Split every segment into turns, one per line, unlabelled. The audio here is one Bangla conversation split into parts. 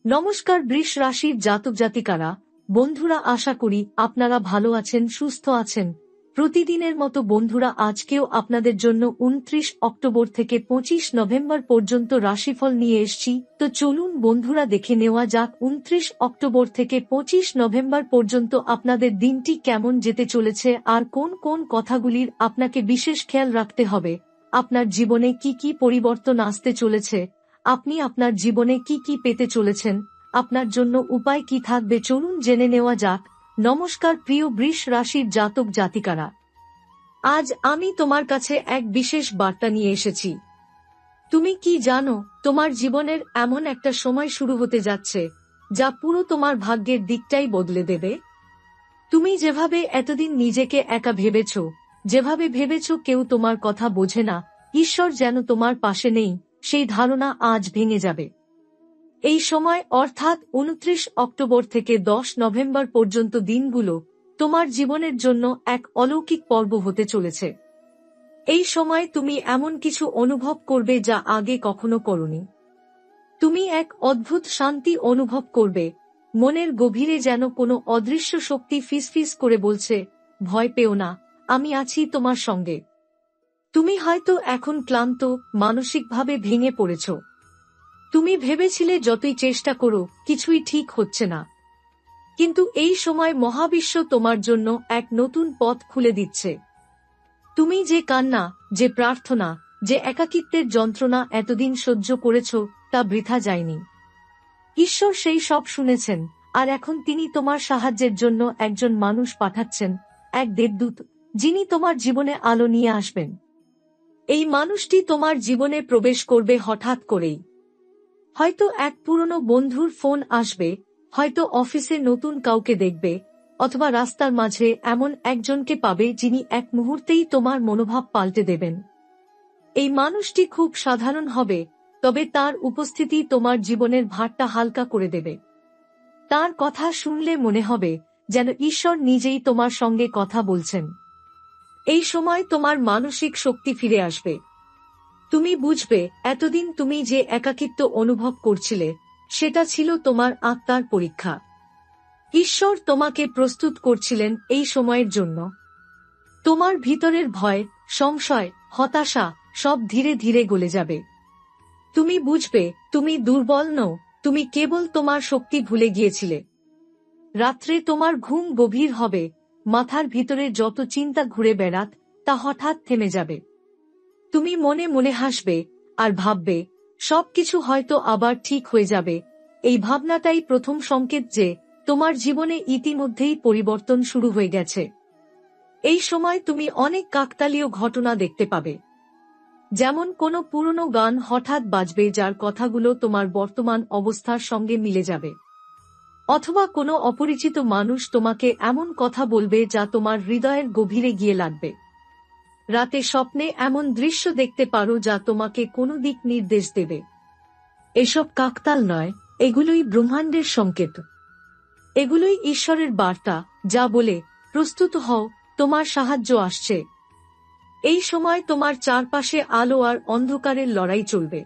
নমস্কার বৃষ রাশির জাতক জাতিকারা, বন্ধুরা, আশা করি আপনারা ভালো আছেন, সুস্থ আছেন। প্রতিদিনের মতো বন্ধুরা, আজকেও আপনাদের জন্য 29 অক্টোবর থেকে 25 নভেম্বর পর্যন্ত রাশিফল নিয়ে এসেছি। তো চলুন বন্ধুরা, দেখে নেওয়া যাক 29 অক্টোবর থেকে 25 নভেম্বর পর্যন্ত আপনাদের দিনটি কেমন যেতে চলেছে আর কোন কোন কথাগুলির আপনাকে বিশেষ খেয়াল রাখতে হবে। আপনার জীবনে কি কি পরিবর্তন আসতে চলেছে, আপনি আপনার জীবনে কি কি পেতে চলেছেন, আপনার জন্য উপায় কি থাকবে, চলুন জেনে নেওয়া যাক। নমস্কার প্রিয় বৃষ রাশির জাতক জাতিকারা, আজ আমি তোমার কাছে এক বিশেষ বার্তা নিয়ে এসেছি। তুমি কি জানো, তোমার জীবনের এমন একটা সময় শুরু হতে যাচ্ছে যা পুরো তোমার ভাগ্যের দিকটাই বদলে দেবে। তুমি যেভাবে এতদিন নিজেকে একা ভেবেছ, যেভাবে ভেবেছ কেউ তোমার কথা বোঝে না, ঈশ্বর যেন তোমার পাশে নেই, সেই ধারণা আজ ভেঙে যাবে। এই সময় অর্থাৎ 29 অক্টোবর থেকে 10 নভেম্বর পর্যন্ত দিনগুলো তোমার জীবনের জন্য এক অলৌকিক পর্ব হতে চলেছে। এই সময় তুমি এমন কিছু অনুভব করবে যা আগে কখনো করনি। তুমি এক অদ্ভুত শান্তি অনুভব করবে, মনের গভীরে যেন কোনো অদৃশ্য শক্তি ফিসফিস করে বলছে, ভয় পেও না, আমি আছি তোমার সঙ্গে। তুমি হয়তো এখন ক্লান্ত, মানসিকভাবে ভেঙে পড়েছ। তুমি ভেবেছিলে যতই চেষ্টা করো কিছুই ঠিক হচ্ছে না, কিন্তু এই সময় মহাবিশ্ব তোমার জন্য এক নতুন পথ খুলে দিচ্ছে। তুমি যে কান্না, যে প্রার্থনা, যে একাকিত্বের যন্ত্রণা এতদিন সহ্য করেছ, তা বৃথা যায়নি। ঈশ্বর সেই সব শুনেছেন, আর এখন তিনি তোমার সাহায্যের জন্য একজন মানুষ পাঠাচ্ছেন, এক দেবদূত, যিনি তোমার জীবনে আলো নিয়ে আসবেন। এই মানুষটি তোমার জীবনে প্রবেশ করবে হঠাৎ করেই। হয়তো এক পুরনো বন্ধুর ফোন আসবে, হয়তো অফিসে নতুন কাউকে দেখবে, অথবা রাস্তার মাঝে এমন একজনকে পাবে যিনি এক মুহূর্তেই তোমার মনোভাব পাল্টে দেবেন। এই মানুষটি খুব সাধারণ হবে, তবে তার উপস্থিতি তোমার জীবনের ভারটা হালকা করে দেবে। তার কথা শুনলে মনে হবে যেন ঈশ্বর নিজেই তোমার সঙ্গে কথা বলছেন। এই সময় তোমার মানসিক শক্তি ফিরে আসবে। তুমি বুঝবে এতদিন তুমি যে একাকিত্ব অনুভব করছিলে, সেটা ছিল তোমার আত্মার পরীক্ষা। ঈশ্বর তোমাকে প্রস্তুত করছিলেন এই সময়ের জন্য। তোমার ভিতরের ভয়, সংশয়, হতাশা সব ধীরে ধীরে গলে যাবে। তুমি বুঝবে তুমি দুর্বল নও, তুমি কেবল তোমার শক্তি ভুলে গিয়েছিলে। রাত্রে তোমার ঘুম গভীর হবে, মাথার ভিতরে যত চিন্তা ঘুরে বেড়াত তা হঠাৎ থেমে যাবে। তুমি মনে মনে হাসবে আর ভাববে সবকিছু হয়তো আবার ঠিক হয়ে যাবে। এই ভাবনাটাই প্রথম সংকেত যে তোমার জীবনে ইতিমধ্যেই পরিবর্তন শুরু হয়ে গেছে। এই সময় তুমি অনেক কাকতালীয় ঘটনা দেখতে পাবে। যেমন কোনো পুরনো গান হঠাৎ বাজবে যার কথাগুলো তোমার বর্তমান অবস্থার সঙ্গে মিলে যাবে, অথবা কোনো অপরিচিত মানুষ তোমাকে এমন কথা বলবে যা তোমার হৃদয়ের গভীরে গিয়ে লাগবে। রাতে স্বপ্নে এমন দৃশ্য দেখতে পারো যা তোমাকে কোনো দিক নির্দেশ দেবে। এসব কাকতাল নয়, এগুলোই ব্রহ্মাণ্ডের সংকেত। এগুলোই ঈশ্বরের বার্তা, যা বলে, প্রস্তুত হও, তোমার সাহায্য আসছে। এই সময় তোমার চারপাশে আলো আর অন্ধকারের লড়াই চলবে।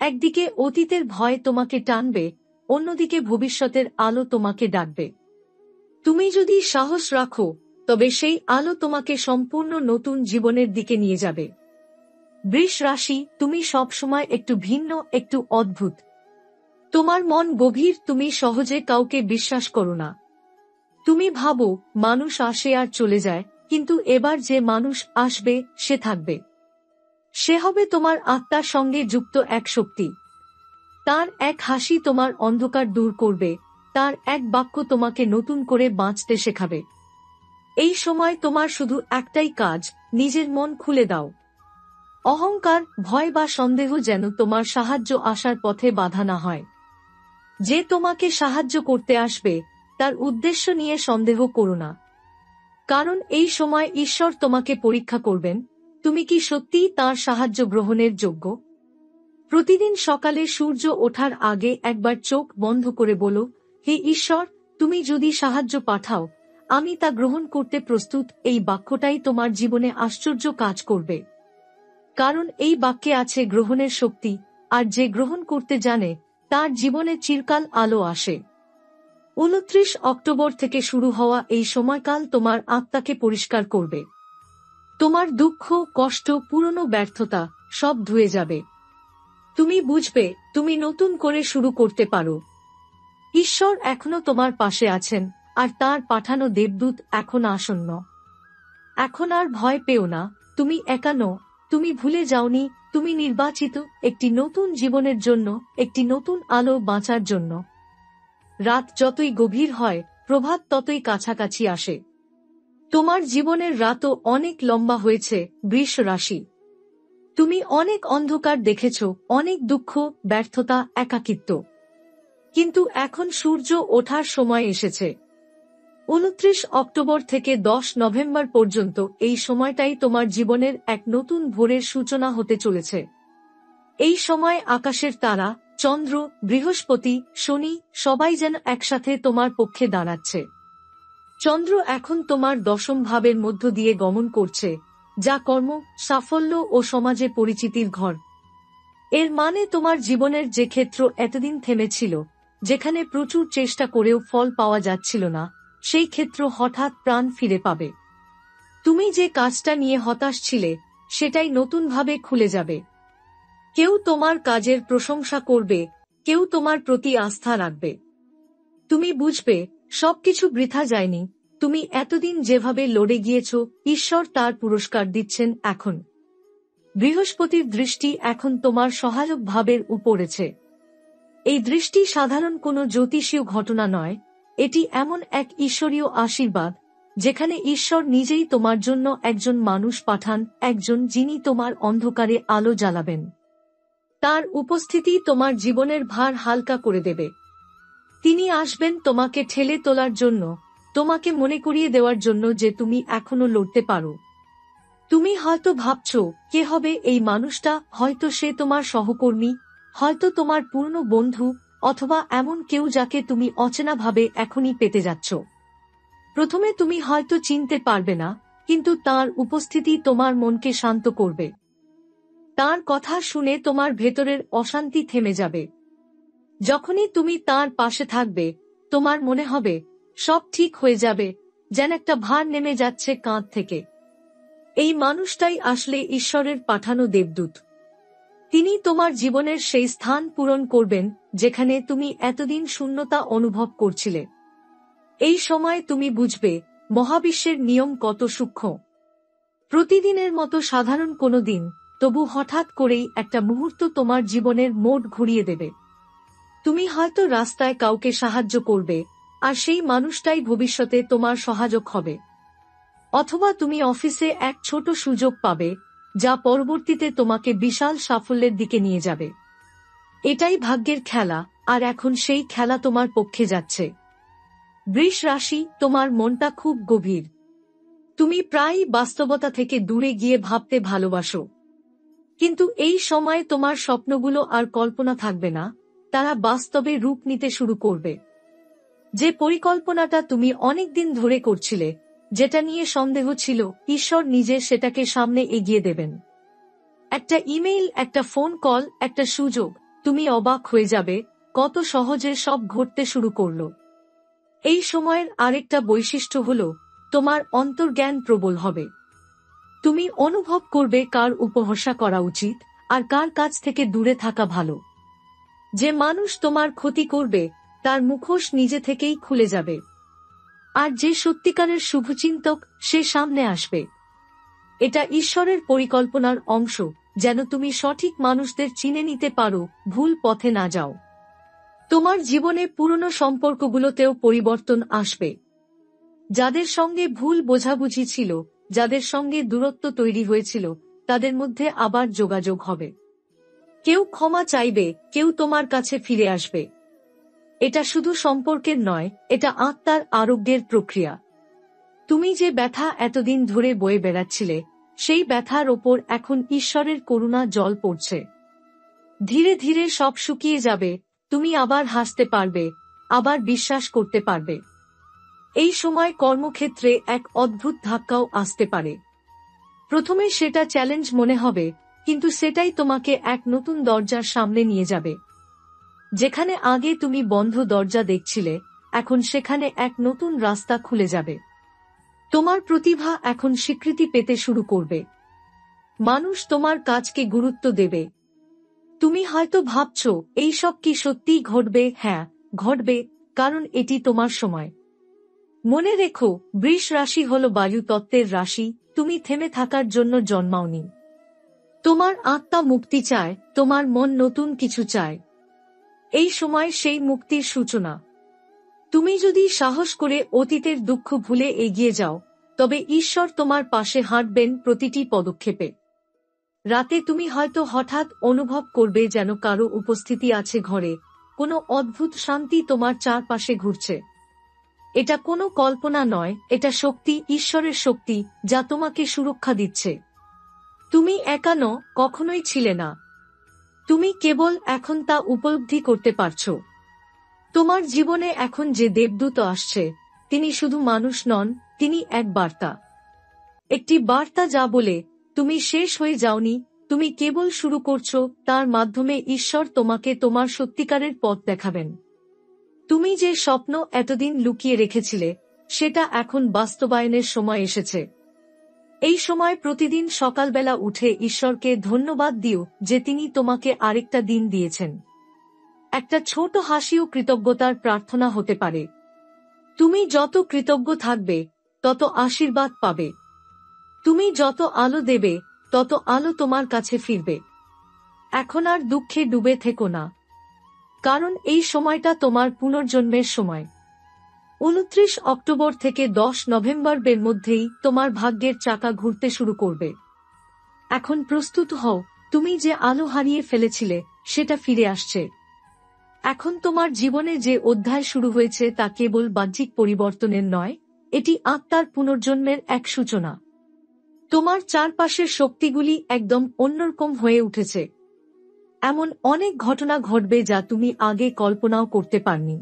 একদিকে অতীতের ভয় তোমাকে টানবে, অন্যদিকে ভবিষ্যতের আলো তোমাকে ডাকবে। তুমি যদি সাহস রাখো, তবে সেই আলো তোমাকে সম্পূর্ণ নতুন জীবনের দিকে নিয়ে যাবে। বৃষ রাশি, তুমি সবসময় একটু ভিন্ন, একটু অদ্ভুত। তোমার মন গভীর, তুমি সহজে কাউকে বিশ্বাস করো না। তুমি ভাবো মানুষ আসে আর চলে যায়, কিন্তু এবার যে মানুষ আসবে সে থাকবে। সে হবে তোমার আত্মার সঙ্গে যুক্ত এক শক্তি। তার এক হাসি তোমার অন্ধকার দূর করবে, তার এক বাক্য তোমাকে নতুন করে বাঁচতে শেখাবে। এই সময় তোমার শুধু একটাই কাজ, নিজের মন খুলে দাও। অহংকার, ভয় বা সন্দেহ যেন তোমার সাহায্য আসার পথে বাধা না হয়। যে তোমাকে সাহায্য করতে আসবে তার উদ্দেশ্য নিয়ে সন্দেহ করো না, কারণ এই সময় ঈশ্বর তোমাকে পরীক্ষা করবেন, তুমি কি সত্যিই তার সাহায্য গ্রহণের যোগ্য। প্রতিদিন সকালে সূর্য ওঠার আগে একবার চোখ বন্ধ করে বলো, হে ঈশ্বর, তুমি যদি সাহায্য পাঠাও, আমি তা গ্রহণ করতে প্রস্তুত। এই বাক্যটাই তোমার জীবনে আশ্চর্য কাজ করবে, কারণ এই বাক্যে আছে গ্রহণের শক্তি, আর যে গ্রহণ করতে জানে তার জীবনে চিরকাল আলো আসে। 29 অক্টোবর থেকে শুরু হওয়া এই সময়কাল তোমার আত্মাকে পরিষ্কার করবে। তোমার দুঃখ, কষ্ট, পুরনো ব্যর্থতা সব ধুয়ে যাবে। তুমি বুঝবে তুমি নতুন করে শুরু করতে পারো। ঈশ্বর এখনো তোমার পাশে আছেন, আর তার পাঠানো দেবদূত এখন আসন্ন। এখন আর ভয় পেও না, তুমি একা নও, তুমি ভুলে যাওনি, তুমি নির্বাচিত একটি নতুন জীবনের জন্য, একটি নতুন আলো বাঁচার জন্য। রাত যতই গভীর হয়, প্রভাত ততই কাছাকাছি আসে। তোমার জীবনের রাতও অনেক লম্বা হয়েছে, বৃষ রাশি। তুমি অনেক অন্ধকার দেখেছ, অনেক দুঃখ, ব্যর্থতা, একাকিত্ব। কিন্তু এখন সূর্য ওঠার সময় এসেছে। 29 অক্টোবর থেকে 10 নভেম্বর পর্যন্ত এই সময়টাই তোমার জীবনের এক নতুন ভোরের সূচনা হতে চলেছে। এই সময় আকাশের তারা, চন্দ্র, বৃহস্পতি, শনি সবাই যেন একসাথে তোমার পক্ষে দাঁড়াচ্ছে। চন্দ্র এখন তোমার 10ম ভাবের মধ্য দিয়ে গমন করছে, যা কর্ম, সাফল্য ও সমাজে পরিচিতির ঘর। এর মানে তোমার জীবনের যে ক্ষেত্র এতদিন থেমেছিল, যেখানে প্রচুর চেষ্টা করেও ফল পাওয়া যাচ্ছিল না, সেই ক্ষেত্র হঠাৎ প্রাণ ফিরে পাবে। তুমি যে কাজটা নিয়ে হতাশ ছিলে, সেটাই নতুনভাবে খুলে যাবে। কেউ তোমার কাজের প্রশংসা করবে, কেউ তোমার প্রতি আস্থা রাখবে। তুমি বুঝবে সবকিছু বৃথা যায়নি, তুমি এতদিন যেভাবে লড়ে গিয়েছ, ঈশ্বর তার পুরস্কার দিচ্ছেন এখন। বৃহস্পতির দৃষ্টি এখন তোমার সহায়ক ভাবের উপরেছে। এই দৃষ্টি সাধারণ কোনো জ্যোতিষীয় ঘটনা নয়, এটি এমন এক ঈশ্বরীয় আশীর্বাদ, যেখানে ঈশ্বর নিজেই তোমার জন্য একজন মানুষ পাঠান, একজন যিনি তোমার অন্ধকারে আলো জ্বালাবেন। তার উপস্থিতি তোমার জীবনের ভার হালকা করে দেবে। তিনি আসবেন তোমাকে ঠেলে তোলার জন্য, তোমাকে মনে করিয়ে দেওয়ার জন্য যে তুমি এখনো লড়তে পারো। তুমি হয়তো ভাবছো, কে হবে এই মানুষটা? হয়তো সে তোমার সহকর্মী, হয়তো তোমার পুরনো বন্ধু, অথবা এমন কেউ যাকে তুমি অচেনাভাবে এখনই পেতে যাচ্ছ। প্রথমে তুমি হয়তো চিনতে পারবে না, কিন্তু তার উপস্থিতি তোমার মনকে শান্ত করবে। তার কথা শুনে তোমার ভেতরের অশান্তি থেমে যাবে। যখনই তুমি তার পাশে থাকবে, তোমার মনে হবে সব ঠিক হয়ে যাবে, যেন একটা ভার নেমে যাচ্ছে কাঁধ থেকে। এই মানুষটাই আসলে ঈশ্বরের পাঠানো দেবদূত। তিনি তোমার জীবনের সেই স্থান পূরণ করবেন, যেখানে তুমি এতদিন শূন্যতা অনুভব করছিলে। এই সময় তুমি বুঝবে মহাবিশ্বের নিয়ম কত সূক্ষ্ম। প্রতিদিনের মতো সাধারণ কোনো দিন, তবু হঠাৎ করেই একটা মুহূর্ত তোমার জীবনের মোড় ঘুরিয়ে দেবে। তুমি হয়তো রাস্তায় কাউকে সাহায্য করবে, আর সেই মানুষটাই ভবিষ্যতে তোমার সহায়ক হবে। অথবা তুমি অফিসে এক ছোট সুযোগ পাবে, যা পরবর্তীতে তোমাকে বিশাল সাফল্যের দিকে নিয়ে যাবে। এটাই ভাগ্যের খেলা, আর এখন সেই খেলা তোমার পক্ষে যাচ্ছে। বৃষ রাশি, তোমার মনটা খুব গভীর। তুমি প্রায়ই বাস্তবতা থেকে দূরে গিয়ে ভাবতে ভালোবাসো। কিন্তু এই সময়ে তোমার স্বপ্নগুলো আর কল্পনা থাকবে না, তারা বাস্তবে রূপ নিতে শুরু করবে। যে পরিকল্পনাটা তুমি অনেকদিন ধরে করছিলে, যেটা নিয়ে সন্দেহ ছিল, ঈশ্বর নিজে সেটাকে সামনে এগিয়ে দেবেন। একটা ইমেইল, একটা ফোন কল, একটা সুযোগ, তুমি অবাক হয়ে যাবে কত সহজে সব ঘটতে শুরু করলো। এই সময়ের আরেকটা বৈশিষ্ট্য হলো, তোমার অন্তর্জ্ঞান প্রবল হবে। তুমি অনুভব করবে কার উপহাসা করা উচিত, আর কার কাছ থেকে দূরে থাকা ভালো। যে মানুষ তোমার ক্ষতি করবে, তার মুখোশ নিজে থেকেই খুলে যাবে। আর যে সত্যিকারের শুভচিন্তক, সে সামনে আসবে। এটা ঈশ্বরের পরিকল্পনার অংশ, যেন তুমি সঠিক মানুষদের চিনে নিতে পারো, ভুল পথে না যাও। তোমার জীবনে পুরনো সম্পর্কগুলোতেও পরিবর্তন আসবে। যাদের সঙ্গে ভুল বোঝাবুঝি ছিল, যাদের সঙ্গে দূরত্ব তৈরি হয়েছিল, তাদের মধ্যে আবার যোগাযোগ হবে। কেউ ক্ষমা চাইবে, কেউ তোমার কাছে ফিরে আসবে। এটা শুধু সম্পর্কের নয়, এটা আত্মার আরোগ্যের প্রক্রিয়া। তুমি যে ব্যথা এতদিন ধরে বয়ে বেড়াচ্ছিলে, সেই ব্যথার ওপর এখন ঈশ্বরের করুণা জল পড়ছে। ধীরে ধীরে সব শুকিয়ে যাবে, তুমি আবার হাসতে পারবে, আবার বিশ্বাস করতে পারবে। এই সময় কর্মক্ষেত্রে এক অদ্ভুত ধাক্কাও আসতে পারে। প্রথমে সেটা চ্যালেঞ্জ মনে হবে, কিন্তু সেটাই তোমাকে এক নতুন দরজার সামনে নিয়ে যাবে। যেখানে আগে তুমি বন্ধ দরজা দেখছিলে, এখন সেখানে এক নতুন রাস্তা খুলে যাবে। তোমার প্রতিভা এখন স্বীকৃতি পেতে শুরু করবে। মানুষ তোমার কাজকে গুরুত্ব দেবে। তুমি হয়তো ভাবছ এইসব কি সত্যিই ঘটবে? হ্যাঁ, ঘটবে, কারণ এটি তোমার সময়। মনে রেখো, বৃষ রাশি হল বায়ু তত্ত্বের রাশি। তুমি থেমে থাকার জন্য জন্মাওনি। তোমার আত্মা মুক্তি চায়, তোমার মন নতুন কিছু চায়। এই সময় সেই মুক্তির সূচনা। তুমি যদি সাহস করে অতীতের দুঃখ ভুলে এগিয়ে যাও, তবে ঈশ্বর তোমার পাশে হাঁটবেন প্রতিটি পদক্ষেপে। রাতে তুমি হয়তো হঠাৎ অনুভব করবে যেন কারো উপস্থিতি আছে ঘরে, কোনো অদ্ভুত শান্তি তোমার চারপাশে ঘুরছে। এটা কোনো কল্পনা নয়, এটা শক্তি, ঈশ্বরের শক্তি, যা তোমাকে সুরক্ষা দিচ্ছে। তুমি একা নও, কখনোই ছিলে না। তুমি কেবল এখন তা উপলব্ধি করতে পারছো। তোমার জীবনে এখন যে দেবদূত আসছে, তিনি শুধু মানুষ নন, তিনি এক বার্তা। একটি বার্তা যা বলে, তুমি শেষ হয়ে যাওনি, তুমি কেবল শুরু করছো। তার মাধ্যমে ঈশ্বর তোমাকে তোমার সত্যিকারের পথ দেখাবেন। তুমি যে স্বপ্ন এতদিন লুকিয়ে রেখেছিলে, সেটা এখন বাস্তবায়নের সময় এসেছে। এই সময় প্রতিদিন সকালবেলা উঠে ঈশ্বরকে ধন্যবাদ দিও যে তিনি তোমাকে আরেকটা দিন দিয়েছেন। একটা ছোট হাসিও কৃতজ্ঞতার প্রার্থনা হতে পারে। তুমি যত কৃতজ্ঞ থাকবে, তত আশীর্বাদ পাবে। তুমি যত আলো দেবে, তত আলো তোমার কাছে ফিরবে। এখন আর দুঃখে ডুবে থেকো না, কারণ এই সময়টা তোমার পুনর্জন্মের সময়। 29 অক্টোবর থেকে 10 নভেম্বরের মধ্যেই তোমার ভাগ্যের চাকা ঘুরতে শুরু করবে। এখন প্রস্তুত হও, তুমি যে আলো হারিয়ে ফেলেছিলে, সেটা ফিরে আসছে। এখন তোমার জীবনে যে অধ্যায় শুরু হয়েছে তা কেবল বাহ্যিক পরিবর্তনের নয়, এটি আত্মার পুনর্জন্মের এক সূচনা। তোমার চারপাশের শক্তিগুলি একদম অন্যরকম হয়ে উঠেছে। এমন অনেক ঘটনা ঘটবে যা তুমি আগে কল্পনাও করতে পারনি।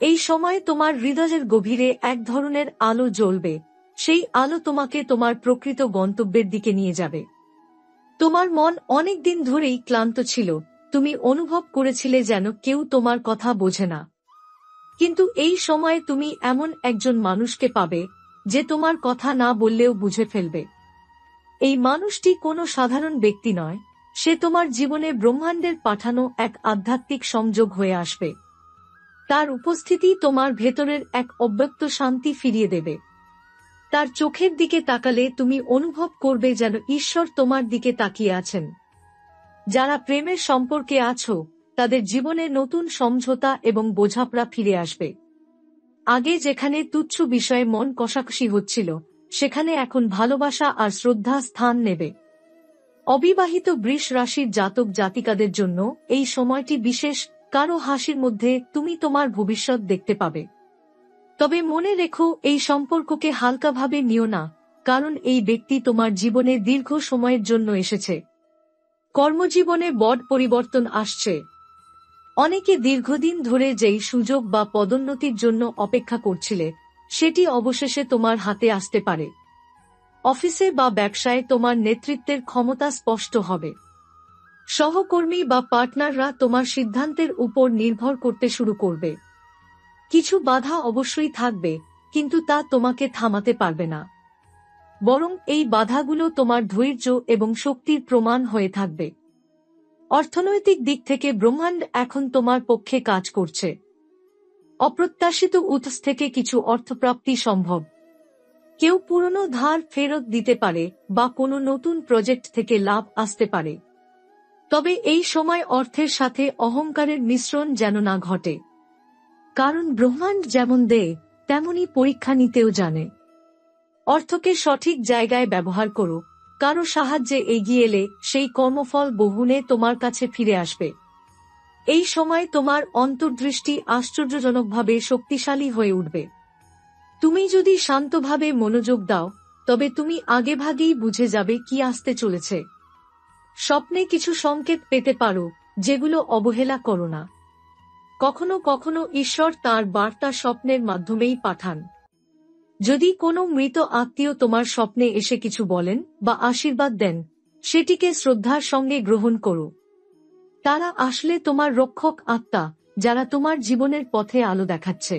এই সময় তোমার হৃদয়ের গভীরে এক ধরনের আলো জ্বলবে। সেই আলো তোমাকে তোমার প্রকৃত গন্তব্যের দিকে নিয়ে যাবে। তোমার মন অনেক দিন ধরেই ক্লান্ত ছিল। তুমি অনুভব করেছিলে যেন কেউ তোমার কথা বোঝে না। কিন্তু এই সময়ে তুমি এমন একজন মানুষকে পাবে, যে তোমার কথা না বললেও বুঝে ফেলবে। এই মানুষটি কোনো সাধারণ ব্যক্তি নয়, সে তোমার জীবনে ব্রহ্মাণ্ডের পাঠানো এক আধ্যাত্মিক সংযোগ হয়ে আসবে। তার উপস্থিতি তোমার ভেতরের এক অব্যক্ত শান্তি ফিরিয়ে দেবে। তার চোখের দিকে তাকালে তুমি অনুভব করবে যেন ঈশ্বর তোমার দিকে তাকিয়ে আছেন। যারা প্রেমের সম্পর্কে আছো, তাদের জীবনে নতুন সমঝোতা এবং বোঝাপড়া ফিরে আসবে। আগে যেখানে তুচ্ছ বিষয়ে মন কষাকষি হচ্ছিল, সেখানে এখন ভালোবাসা আর শ্রদ্ধা স্থান নেবে। অবিবাহিত বৃষ রাশির জাতক জাতিকাদের জন্য এই সময়টি বিশেষ। কারো হাসির মধ্যে তুমি তোমার ভবিষ্যৎ দেখতে পাবে। তবে মনে রেখো, এই সম্পর্ককে হালকাভাবে নিও না, কারণ এই ব্যক্তি তোমার জীবনে দীর্ঘ সময়ের জন্য এসেছে। কর্মজীবনে বড় পরিবর্তন আসছে। অনেকে দীর্ঘদিন ধরে যেই সুযোগ বা পদোন্নতির জন্য অপেক্ষা করছিলে, সেটি অবশেষে তোমার হাতে আসতে পারে। অফিসে বা ব্যবসায় তোমার নেতৃত্বের ক্ষমতা স্পষ্ট হবে। সহকর্মী বা পার্টনাররা তোমার সিদ্ধান্তের উপর নির্ভর করতে শুরু করবে। কিছু বাধা অবশ্যই থাকবে, কিন্তু তা তোমাকে থামাতে পারবে না। বরং এই বাধাগুলো তোমার ধৈর্য এবং শক্তির প্রমাণ হয়ে থাকবে। অর্থনৈতিক দিক থেকে ব্রহ্মাণ্ড এখন তোমার পক্ষে কাজ করছে। অপ্রত্যাশিত উৎস থেকে কিছু অর্থপ্রাপ্তি সম্ভব। কেউ পুরনো ধার ফেরত দিতে পারে বা কোনো নতুন প্রজেক্ট থেকে লাভ আসতে পারে। তবে এই সময় অর্থের সাথে অহংকারের মিশ্রণ যেন না ঘটে, কারণ ব্রহ্মাণ্ড যেমন দেয়, তেমনই পরীক্ষা নিতেও জানে। অর্থকে সঠিক জায়গায় ব্যবহার করো। কারো সাহায্যে এগিয়ে এলে সেই কর্মফল বহুগুণে তোমার কাছে ফিরে আসবে। এই সময় তোমার অন্তর্দৃষ্টি আশ্চর্যজনকভাবে শক্তিশালী হয়ে উঠবে। তুমি যদি শান্তভাবে মনোযোগ দাও, তবে তুমি আগেভাগেই বুঝে যাবে কি আসতে চলেছে। স্বপ্নে কিছু সংকেত পেতে পারো, যেগুলো অবহেলা করো না। কখনো কখনো ঈশ্বর তাঁর বার্তা স্বপ্নের মাধ্যমেই পাঠান। যদি কোনো মৃত আত্মীয় তোমার স্বপ্নে এসে কিছু বলেন বা আশীর্বাদ দেন, সেটিকে শ্রদ্ধার সঙ্গে গ্রহণ করো। তারা আসলে তোমার রক্ষক আত্মা, যারা তোমার জীবনের পথে আলো দেখাচ্ছে।